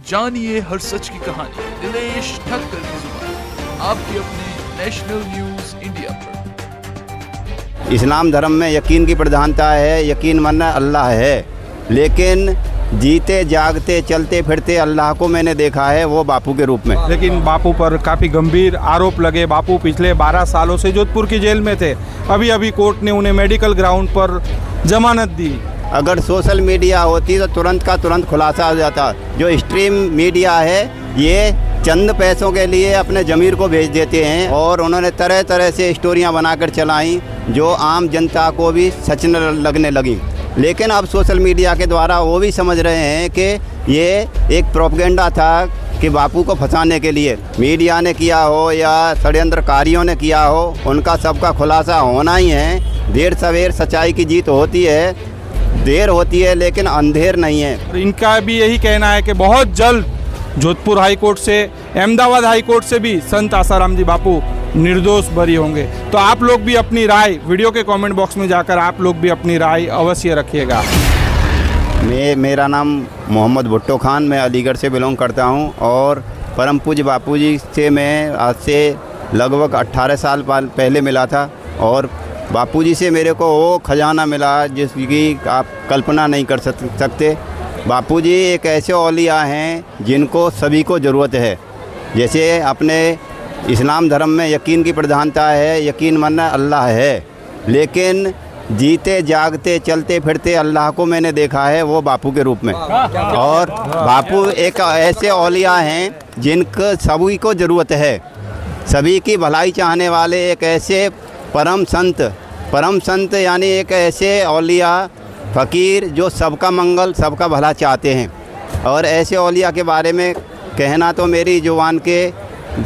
जानिए हर सच की कहानी दिनेश ठक्कर की जुबान आपके अपने नेशनल न्यूज इंडिया पर। इस्लाम धर्म में यकीन की प्रधानता है, यकीन मानना अल्लाह है, लेकिन जीते जागते चलते फिरते अल्लाह को मैंने देखा है वो बापू के रूप में। लेकिन बापू पर काफ़ी गंभीर आरोप लगे। बापू पिछले 12 सालों से जोधपुर की जेल में थे। अभी कोर्ट ने उन्हें मेडिकल ग्राउंड पर जमानत दी। अगर सोशल मीडिया होती तो तुरंत का तुरंत खुलासा हो जाता। जो स्ट्रीम मीडिया है ये चंद पैसों के लिए अपने ज़मीर को भेज देते हैं और उन्होंने तरह तरह से स्टोरियां बनाकर चलाई जो आम जनता को भी सच लगने लगी। लेकिन अब सोशल मीडिया के द्वारा वो भी समझ रहे हैं कि ये एक प्रोपेगेंडा था कि बापू को फंसाने के लिए मीडिया ने किया हो या षड्यंत्रकारियों ने किया हो, उनका सबका खुलासा होना ही है। देर सवेर सच्चाई की जीत होती है, देर होती है लेकिन अंधेर नहीं है। इनका भी यही कहना है कि बहुत जल्द जोधपुर हाई कोर्ट से, अहमदाबाद हाई कोर्ट से भी संत आसाराम जी बापू निर्दोष बरी होंगे। तो आप लोग भी अपनी राय वीडियो के कमेंट बॉक्स में जाकर आप लोग भी अपनी राय अवश्य रखिएगा। मेरा नाम मोहम्मद भुट्टो खान, मैं अलीगढ़ से बिलोंग करता हूं और परम पूज्य बापू जी से मैं आज से लगभग 18 साल पहले मिला था और बापू जी से मेरे को वो खजाना मिला जिसकी आप कल्पना नहीं कर सकते। बापू जी एक ऐसे औलिया हैं जिनको सभी को ज़रूरत है। जैसे अपने इस्लाम धर्म में यकीन की प्रधानता है, यकीन मानना अल्लाह है, लेकिन जीते जागते चलते फिरते अल्लाह को मैंने देखा है वो बापू के रूप में। और बापू एक ऐसे औलिया हैं जिनको सभी को ज़रूरत है। सभी की भलाई चाहने वाले एक ऐसे परम संत यानी एक ऐसे औलिया फ़कीर जो सबका मंगल सबका भला चाहते हैं। और ऐसे औलिया के बारे में कहना तो मेरी जुबान के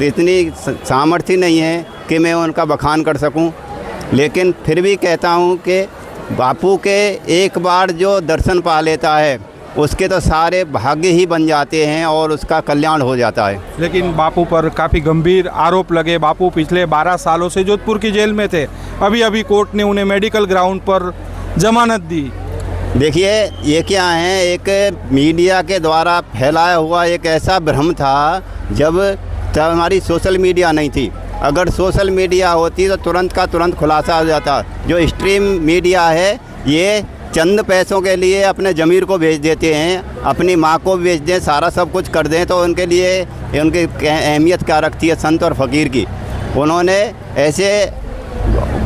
इतनी सामर्थ्य नहीं है कि मैं उनका बखान कर सकूं, लेकिन फिर भी कहता हूं कि बापू के एक बार जो दर्शन पा लेता है उसके तो सारे भाग्य ही बन जाते हैं और उसका कल्याण हो जाता है। लेकिन बापू पर काफ़ी गंभीर आरोप लगे। बापू पिछले 12 सालों से जोधपुर की जेल में थे। अभी कोर्ट ने उन्हें मेडिकल ग्राउंड पर जमानत दी। देखिए ये क्या है, एक मीडिया के द्वारा फैलाया हुआ एक ऐसा भ्रम था जब हमारी सोशल मीडिया नहीं थी। अगर सोशल मीडिया होती तो तुरंत का तुरंत खुलासा हो जाता। जो स्ट्रीम मीडिया है ये चंद पैसों के लिए अपने ज़मीर को भेज देते हैं, अपनी माँ को भेज दें, सारा सब कुछ कर दें, तो उनके लिए उनकी अहमियत क्या रखती है संत और फ़कीर की। उन्होंने ऐसे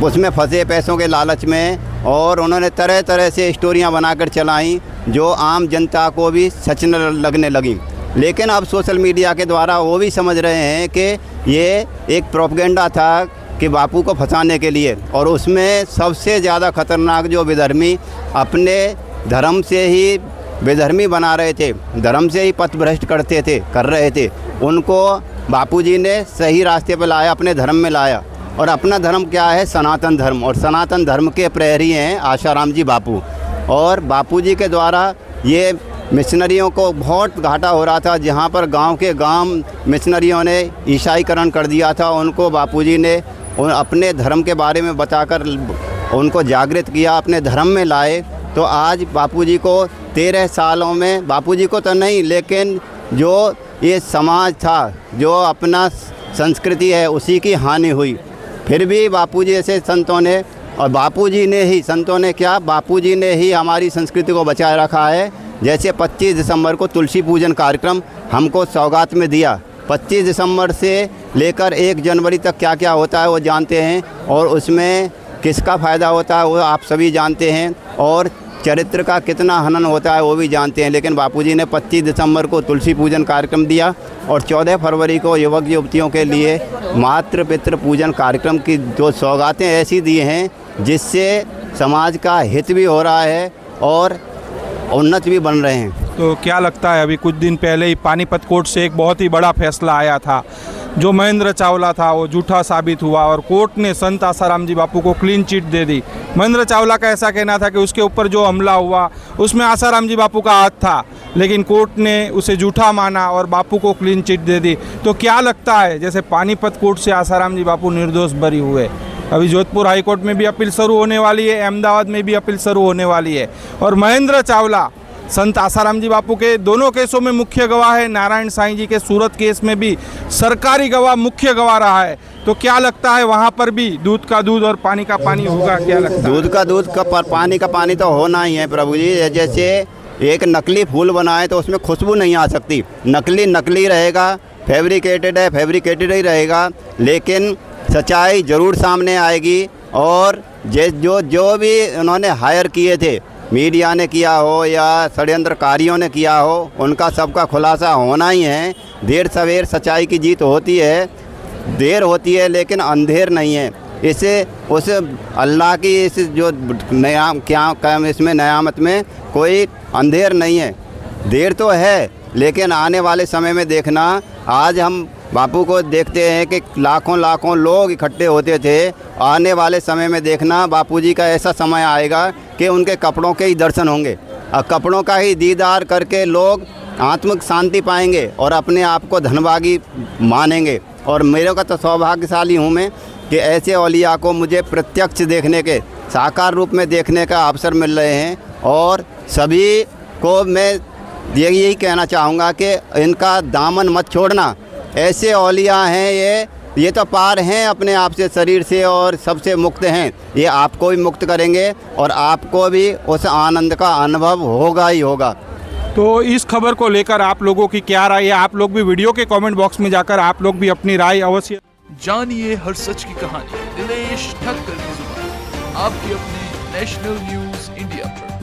उसमें फंसे पैसों के लालच में और उन्होंने तरह तरह से स्टोरियां बनाकर चलाई जो आम जनता को भी सच लगने लगी। लेकिन अब सोशल मीडिया के द्वारा वो भी समझ रहे हैं कि ये एक प्रोपेगेंडा था कि बापू को फंसाने के लिए। और उसमें सबसे ज़्यादा ख़तरनाक जो विधर्मी अपने धर्म से ही विधर्मी बना रहे थे, धर्म से ही पथभ्रष्ट कर रहे थे, उनको बापूजी ने सही रास्ते पर लाया, अपने धर्म में लाया। और अपना धर्म क्या है? सनातन धर्म। और सनातन धर्म के प्रहरी हैं आसाराम जी बापू। और बापूजी के द्वारा ये मिशनरियों को बहुत घाटा हो रहा था। जहाँ पर गांव के गांव मिशनरियों ने ईसाईकरण कर दिया था, उनको बापूजी ने अपने धर्म के बारे में बताकर उनको जागृत किया, अपने धर्म में लाए। तो आज बापूजी को 13 सालों में, बापूजी को तो नहीं लेकिन जो ये समाज था, जो अपना संस्कृति है, उसी की हानि हुई। फिर भी बापूजी ऐसे संतों ने, और बापूजी ने ही, संतों ने क्या, बापूजी ने ही हमारी संस्कृति को बचाए रखा है। जैसे 25 दिसंबर को तुलसी पूजन कार्यक्रम हमको सौगात में दिया। 25 दिसंबर से लेकर 1 जनवरी तक क्या क्या होता है वो जानते हैं, और उसमें किसका फ़ायदा होता है वो आप सभी जानते हैं, और चरित्र का कितना हनन होता है वो भी जानते हैं। लेकिन बापूजी ने 25 दिसंबर को तुलसी पूजन कार्यक्रम दिया और 14 फरवरी को युवक युवतियों के लिए मातृ पितृ पूजन कार्यक्रम की जो सौगातें ऐसी दी हैं जिससे समाज का हित भी हो रहा है और उन्नत भी बन रहे हैं। तो क्या लगता है, अभी कुछ दिन पहले ही पानीपत कोर्ट से एक बहुत ही बड़ा फैसला आया था, जो महेंद्र चावला था वो झूठा साबित हुआ और कोर्ट ने संत आसाराम जी बापू को क्लीन चिट दे दी। महेंद्र चावला का ऐसा कहना था कि उसके ऊपर जो हमला हुआ उसमें आसाराम जी बापू का हाथ था, लेकिन कोर्ट ने उसे झूठा माना और बापू को क्लीन चिट दे दी। तो क्या लगता है, जैसे पानीपत कोर्ट से आसाराम जी बापू निर्दोष बरी हुए, अभी जोधपुर हाईकोर्ट में भी अपील शुरू होने वाली है, अहमदाबाद में भी अपील शुरू होने वाली है, और महेंद्र चावला संत आसाराम जी बापू के दोनों केसों में मुख्य गवाह है, नारायण साईं जी के सूरत केस में भी सरकारी गवाह मुख्य गवाह रहा है। तो क्या लगता है वहाँ पर भी दूध का दूध और पानी का पानी होगा? क्या लगता है? दूध का दूध का पानी का पानी तो होना ही है प्रभु जी। जैसे एक नकली फूल बनाए तो उसमें खुशबू नहीं आ सकती, नकली नकली रहेगा, फैब्रिकेटेड है फैब्रिकेटेड ही रहेगा, लेकिन सच्चाई ज़रूर सामने आएगी। और जो भी उन्होंने हायर किए थे, मीडिया ने किया हो या षड्यंत्रकारियों ने किया हो, उनका सबका खुलासा होना ही है। देर सवेर सच्चाई की जीत होती है, देर होती है लेकिन अंधेर नहीं है। इसे उस अल्लाह की इस जो इसमें नयामत में कोई अंधेर नहीं है। देर तो है लेकिन आने वाले समय में देखना, आज हम बापू को देखते हैं कि लाखों लाखों लोग इकट्ठे होते थे। आने वाले समय में देखना बापूजी का ऐसा समय आएगा कि उनके कपड़ों के ही दर्शन होंगे और कपड़ों का ही दीदार करके लोग आत्मिक शांति पाएंगे और अपने आप को धनभागी मानेंगे। और मेरे का तो सौभाग्यशाली हूँ मैं कि ऐसे औलिया को मुझे प्रत्यक्ष देखने के, साकार रूप में देखने का अवसर मिल रहे हैं। और सभी को मैं यही कहना चाहूँगा कि इनका दामन मत छोड़ना। ऐसे औलिया हैं ये तो पार हैं अपने आप से, शरीर से और सबसे मुक्त हैं। ये आपको भी मुक्त करेंगे और आपको भी उस आनंद का अनुभव होगा ही होगा। तो इस खबर को लेकर आप लोगों की क्या राय है? आप लोग भी वीडियो के कमेंट बॉक्स में जाकर आप लोग भी अपनी राय अवश्य जानिए हर सच की कहानी दिनेश ठक्कर की जुबान, आपके अपने नेशनल न्यूज इंडिया पर।